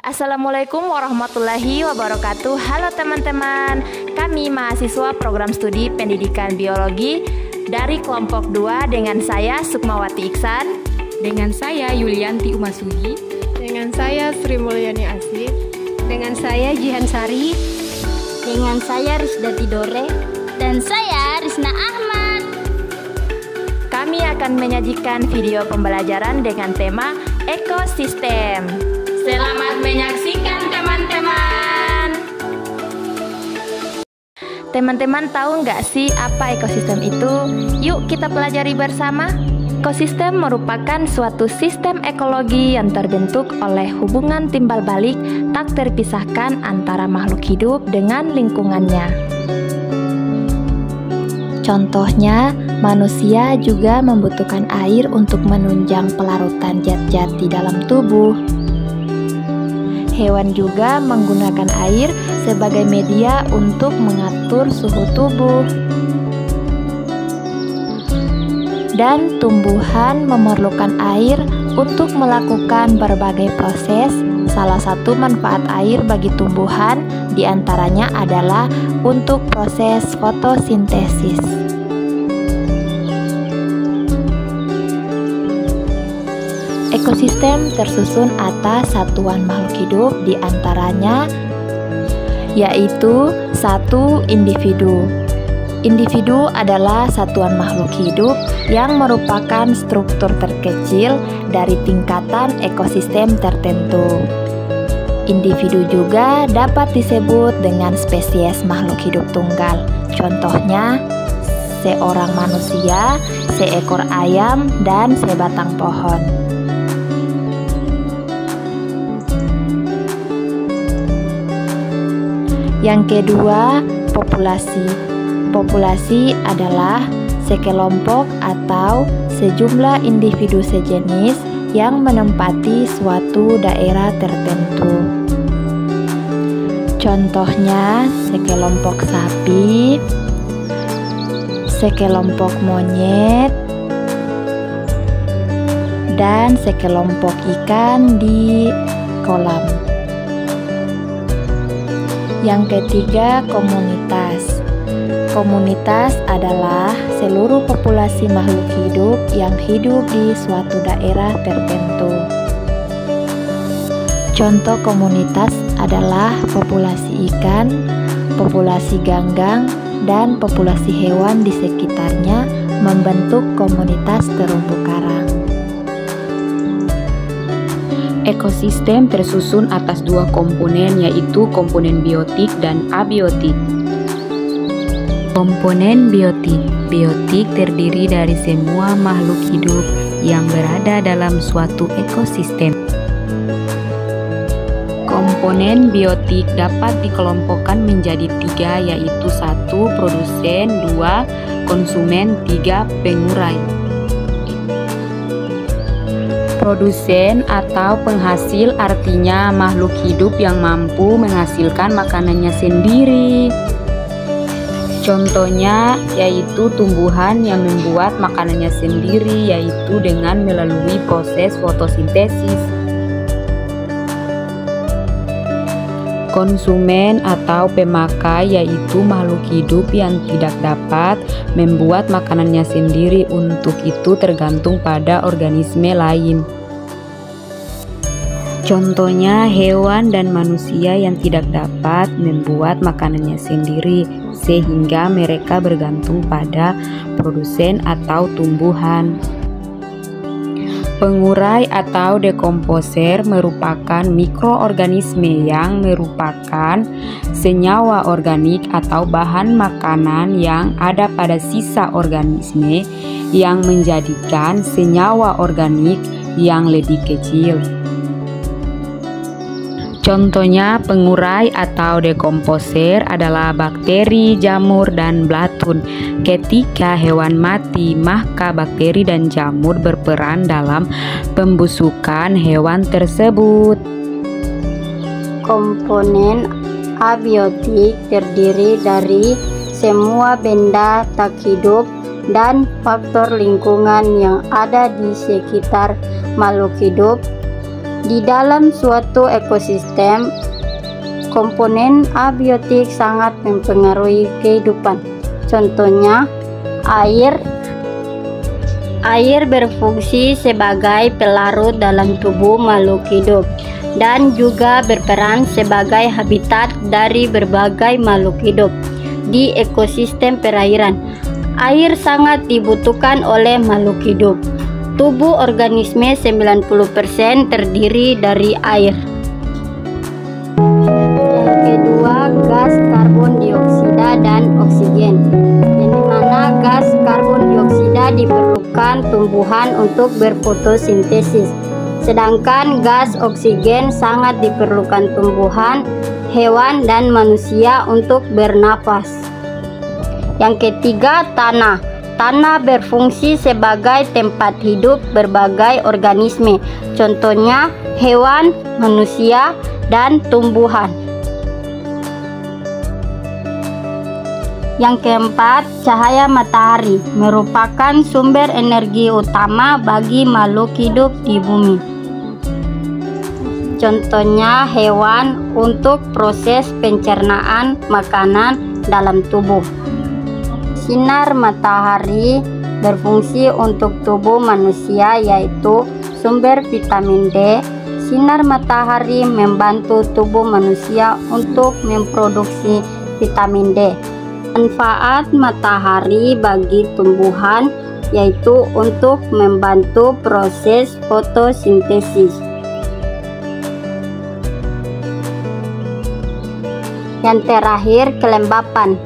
Assalamualaikum warahmatullahi wabarakatuh. Halo teman-teman, kami mahasiswa program studi pendidikan biologi dari kelompok 2 dengan saya Sukmawati Iksan, dengan saya Yulianti Umasugi, dengan saya Sri Mulyani Asif, dengan saya Jihan Sari, dengan saya Risdati Dore, dan saya Risna Ahmad. Kami akan menyajikan video pembelajaran dengan tema ekosistem. Selamat menyaksikan teman-teman. Teman-teman tahu nggak sih apa ekosistem itu? Yuk kita pelajari bersama. Ekosistem merupakan suatu sistem ekologi yang terbentuk oleh hubungan timbal balik tak terpisahkan antara makhluk hidup dengan lingkungannya. Contohnya, manusia juga membutuhkan air untuk menunjang pelarutan zat-zat di dalam tubuh. Hewan juga menggunakan air sebagai media untuk mengatur suhu tubuh. Dan tumbuhan memerlukan air untuk melakukan berbagai proses. Salah satu manfaat air bagi tumbuhan diantaranya adalah untuk proses fotosintesis. Ekosistem tersusun atas satuan makhluk hidup diantaranya yaitu 1. Individu. Individu adalah satuan makhluk hidup yang merupakan struktur terkecil dari tingkatan ekosistem tertentu. Individu juga dapat disebut dengan spesies makhluk hidup tunggal. Contohnya, seorang manusia, seekor ayam, dan sebatang pohon. Yang kedua, populasi. Populasi adalah sekelompok atau sejumlah individu sejenis yang menempati suatu daerah tertentu. Contohnya, sekelompok sapi, sekelompok monyet, dan sekelompok ikan di kolam. Yang ketiga, komunitas. Komunitas adalah seluruh populasi makhluk hidup yang hidup di suatu daerah tertentu. Contoh komunitas adalah populasi ikan, populasi ganggang, dan populasi hewan di sekitarnya membentuk komunitas terumbu karang. Ekosistem tersusun atas 2 komponen, yaitu komponen biotik dan abiotik. Komponen biotik. Biotik terdiri dari semua makhluk hidup yang berada dalam suatu ekosistem. Komponen biotik dapat dikelompokkan menjadi 3, yaitu 1. Produsen, 2. Konsumen, 3. Pengurai. Produsen atau penghasil artinya makhluk hidup yang mampu menghasilkan makanannya sendiri. Contohnya yaitu tumbuhan yang membuat makanannya sendiri, yaitu dengan melalui proses fotosintesis. Konsumen atau pemakai yaitu makhluk hidup yang tidak dapat membuat makanannya sendiri, untuk itu tergantung pada organisme lain. Contohnya hewan dan manusia yang tidak dapat membuat makanannya sendiri, sehingga mereka bergantung pada produsen atau tumbuhan. Pengurai atau dekomposer merupakan mikroorganisme yang merupakan senyawa organik atau bahan makanan yang ada pada sisa organisme yang menjadikan senyawa organik yang lebih kecil. Contohnya pengurai atau dekomposer adalah bakteri, jamur, dan belatun. Ketika hewan mati, maka bakteri dan jamur berperan dalam pembusukan hewan tersebut. Komponen abiotik terdiri dari semua benda tak hidup dan faktor lingkungan yang ada di sekitar makhluk hidup Di dalam suatu ekosistem, komponen abiotik sangat mempengaruhi kehidupan. Contohnya, air berfungsi sebagai pelarut dalam tubuh makhluk hidup dan juga berperan sebagai habitat dari berbagai makhluk hidup di ekosistem perairan. Air sangat dibutuhkan oleh makhluk hidup. Tubuh organisme 90% terdiri dari air. Yang kedua, gas karbon dioksida dan oksigen. Yang mana gas karbon dioksida diperlukan tumbuhan untuk berfotosintesis, sedangkan gas oksigen sangat diperlukan tumbuhan, hewan, dan manusia untuk bernapas. Yang ketiga, tanah. Tanah berfungsi sebagai tempat hidup berbagai organisme, contohnya hewan, manusia, dan tumbuhan. Yang keempat, cahaya matahari merupakan sumber energi utama bagi makhluk hidup di bumi. Contohnya hewan untuk proses pencernaan makanan dalam tubuh. Sinar matahari berfungsi untuk tubuh manusia, yaitu sumber vitamin D. Sinar matahari membantu tubuh manusia untuk memproduksi vitamin D. Manfaat matahari bagi tumbuhan yaitu untuk membantu proses fotosintesis. Yang terakhir, kelembapan,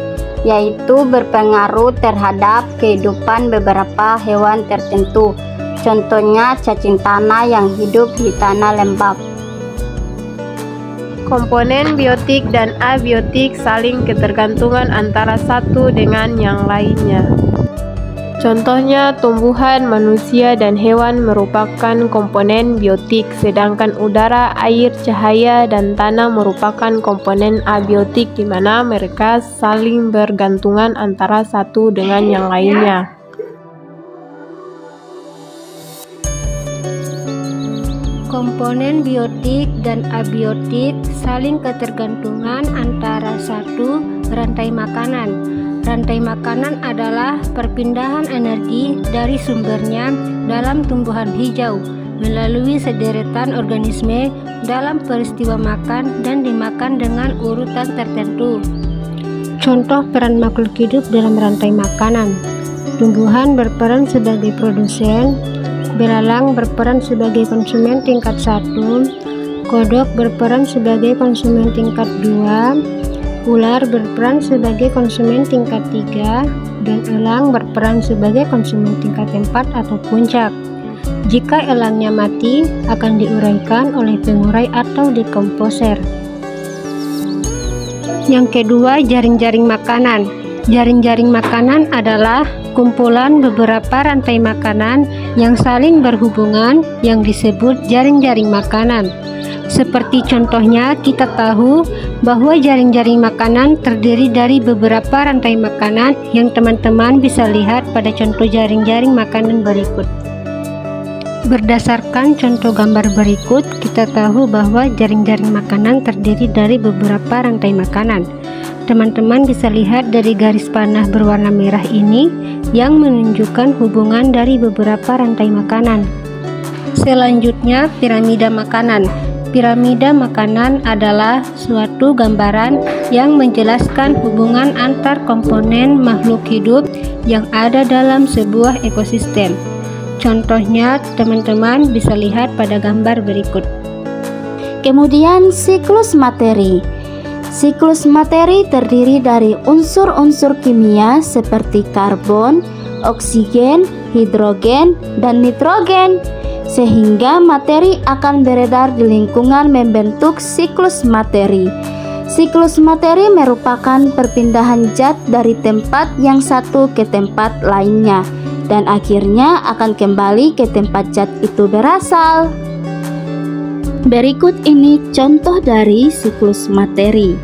yaitu berpengaruh terhadap kehidupan beberapa hewan tertentu, contohnya cacing tanah yang hidup di tanah lembab. Komponen biotik dan abiotik saling ketergantungan antara satu dengan yang lainnya. Contohnya, tumbuhan, manusia, dan hewan merupakan komponen biotik, sedangkan udara, air, cahaya, dan tanah merupakan komponen abiotik, di mana mereka saling bergantungan antara satu dengan yang lainnya. Komponen biotik dan abiotik saling ketergantungan antara satu, rantai makanan. Rantai makanan adalah perpindahan energi dari sumbernya dalam tumbuhan hijau melalui sederetan organisme dalam peristiwa makan dan dimakan dengan urutan tertentu. Contoh peran makhluk hidup dalam rantai makanan. Tumbuhan berperan sebagai produsen, belalang berperan sebagai konsumen tingkat 1, kodok berperan sebagai konsumen tingkat 2, ular berperan sebagai konsumen tingkat 3, dan elang berperan sebagai konsumen tingkat 4 atau puncak. Jika elangnya mati, akan diuraikan oleh pengurai atau dekomposer. Yang kedua, jaring-jaring makanan. Jaring-jaring makanan adalah kumpulan beberapa rantai makanan yang saling berhubungan yang disebut jaring-jaring makanan. Seperti contohnya, kita tahu bahwa jaring-jaring makanan terdiri dari beberapa rantai makanan yang teman-teman bisa lihat pada contoh jaring-jaring makanan berikut. Berdasarkan contoh gambar berikut, kita tahu bahwa jaring-jaring makanan terdiri dari beberapa rantai makanan. Teman-teman bisa lihat dari garis panah berwarna merah ini yang menunjukkan hubungan dari beberapa rantai makanan. Selanjutnya, piramida makanan. Piramida makanan adalah suatu gambaran yang menjelaskan hubungan antar komponen makhluk hidup yang ada dalam sebuah ekosistem. Contohnya, teman-teman bisa lihat pada gambar berikut. Kemudian, siklus materi. Siklus materi terdiri dari unsur-unsur kimia seperti karbon, oksigen, hidrogen, dan nitrogen, sehingga materi akan beredar di lingkungan membentuk siklus materi. Siklus materi merupakan perpindahan zat dari tempat yang satu ke tempat lainnya, dan akhirnya akan kembali ke tempat zat itu berasal. Berikut ini contoh dari siklus materi,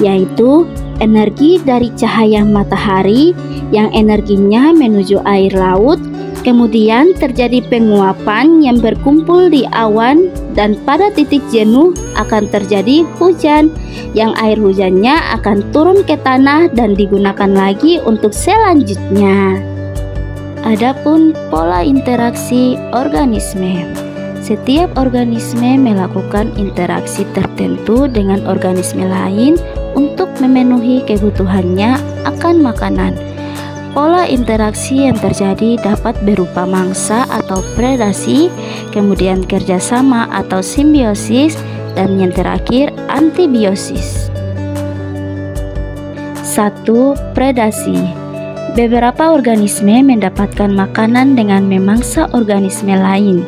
yaitu energi dari cahaya matahari yang energinya menuju air laut Kemudian terjadi penguapan yang berkumpul di awan dan pada titik jenuh akan terjadi hujan yang air hujannya akan turun ke tanah dan digunakan lagi untuk selanjutnya. Adapun pola interaksi organisme. Setiap organisme melakukan interaksi tertentu dengan organisme lain untuk memenuhi kebutuhannya akan makanan. Pola interaksi yang terjadi dapat berupa mangsa atau predasi, kemudian kerjasama atau simbiosis, dan yang terakhir antibiosis. 1. Predasi. Beberapa organisme mendapatkan makanan dengan memangsa organisme lain.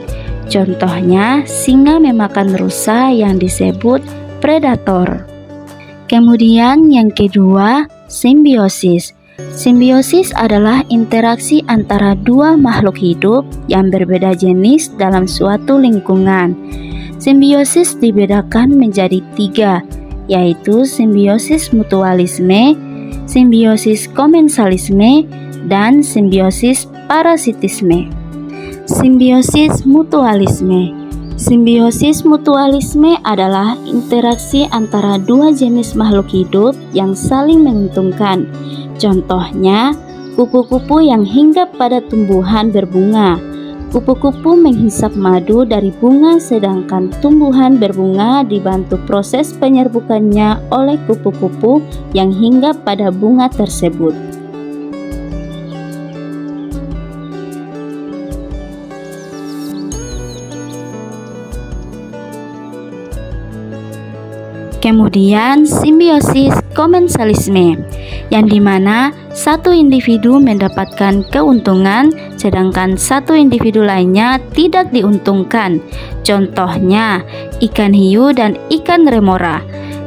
Contohnya, singa memakan rusa yang disebut predator. Kemudian yang kedua, simbiosis. Simbiosis adalah interaksi antara dua makhluk hidup yang berbeda jenis dalam suatu lingkungan. Simbiosis dibedakan menjadi 3, yaitu simbiosis mutualisme, simbiosis komensalisme, dan simbiosis parasitisme. Simbiosis mutualisme. Simbiosis mutualisme adalah interaksi antara dua jenis makhluk hidup yang saling menguntungkan. Contohnya, kupu-kupu yang hinggap pada tumbuhan berbunga. Kupu-kupu menghisap madu dari bunga, sedangkan tumbuhan berbunga dibantu proses penyerbukannya oleh kupu-kupu yang hinggap pada bunga tersebut. Kemudian simbiosis komensalisme, yang dimana satu individu mendapatkan keuntungan sedangkan satu individu lainnya tidak diuntungkan. Contohnya ikan hiu dan ikan remora.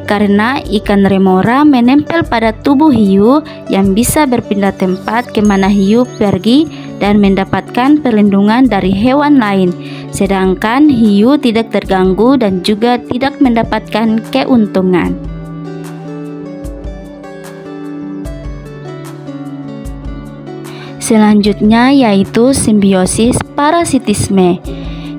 Karena ikan remora menempel pada tubuh hiu yang bisa berpindah tempat kemana hiu pergi dan mendapatkan perlindungan dari hewan lain, sedangkan hiu tidak terganggu dan juga tidak mendapatkan keuntungan. Selanjutnya yaitu simbiosis parasitisme.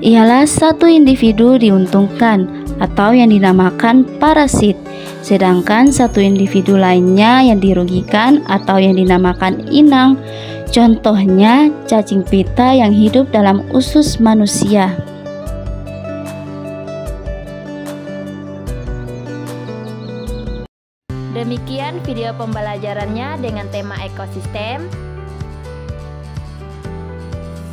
Ialah satu individu diuntungkan atau yang dinamakan parasit, sedangkan satu individu lainnya yang dirugikan atau yang dinamakan inang. Contohnya cacing pita yang hidup dalam usus manusia. Demikian video pembelajarannya dengan tema ekosistem.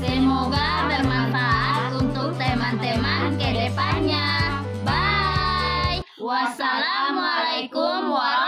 Semoga bermanfaat untuk teman-teman ke depannya. Bye. Wassalamualaikum warahmatullahi wabarakatuh.